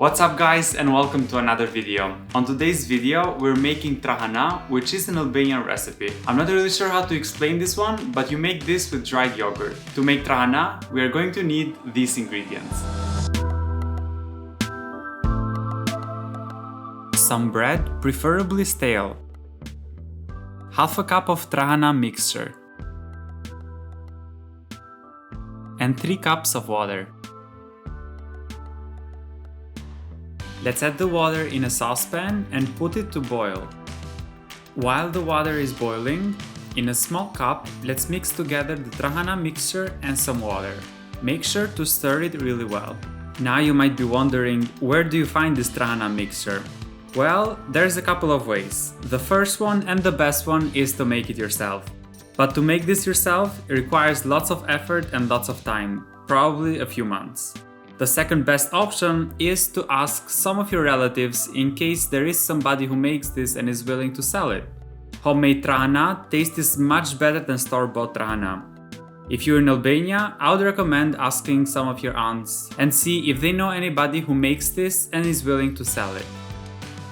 What's up guys, and welcome to another video. On today's video we're making trrahana, which is an Albanian recipe. I'm not really sure how to explain this one, but you make this with dried yogurt. To make trrahana we are going to need these ingredients. Some bread, preferably stale. Half a cup of Trrahana mixture. And 3 cups of water. Let's add the water in a saucepan and put it to boil. While the water is boiling, in a small cup, let's mix together the Trrahana mixture and some water. Make sure to stir it really well. Now you might be wondering, where do you find this Trrahana mixture? Well, there's a couple of ways. The first one and the best one is to make it yourself. But to make this yourself, it requires lots of effort and lots of time, probably a few months. The second best option is to ask some of your relatives in case there is somebody who makes this and is willing to sell it. Homemade trrahana tastes much better than store-bought trrahana. If you're in Albania, I would recommend asking some of your aunts and see if they know anybody who makes this and is willing to sell it.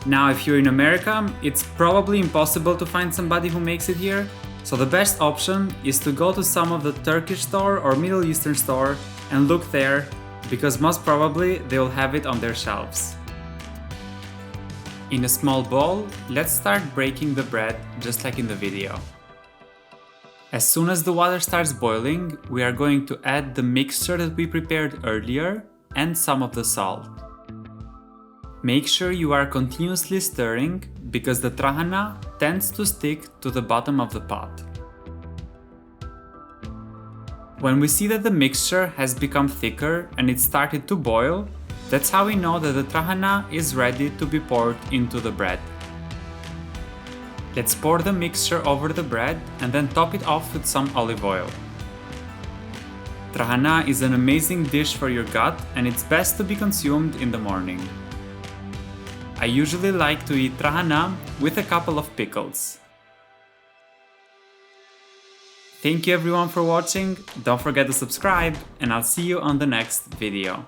Now, if you're in America, it's probably impossible to find somebody who makes it here, so the best option is to go to some of the Turkish store or Middle Eastern store and look there, because most probably they'll have it on their shelves. In a small bowl, let's start breaking the bread just like in the video. As soon as the water starts boiling, we are going to add the mixture that we prepared earlier and some of the salt. Make sure you are continuously stirring because the trrahana tends to stick to the bottom of the pot. When we see that the mixture has become thicker and it started to boil, that's how we know that the trrahana is ready to be poured into the bread. Let's pour the mixture over the bread and then top it off with some olive oil. Trrahana is an amazing dish for your gut and it's best to be consumed in the morning. I usually like to eat trrahana with a couple of pickles. Thank you everyone for watching, don't forget to subscribe, and I'll see you on the next video.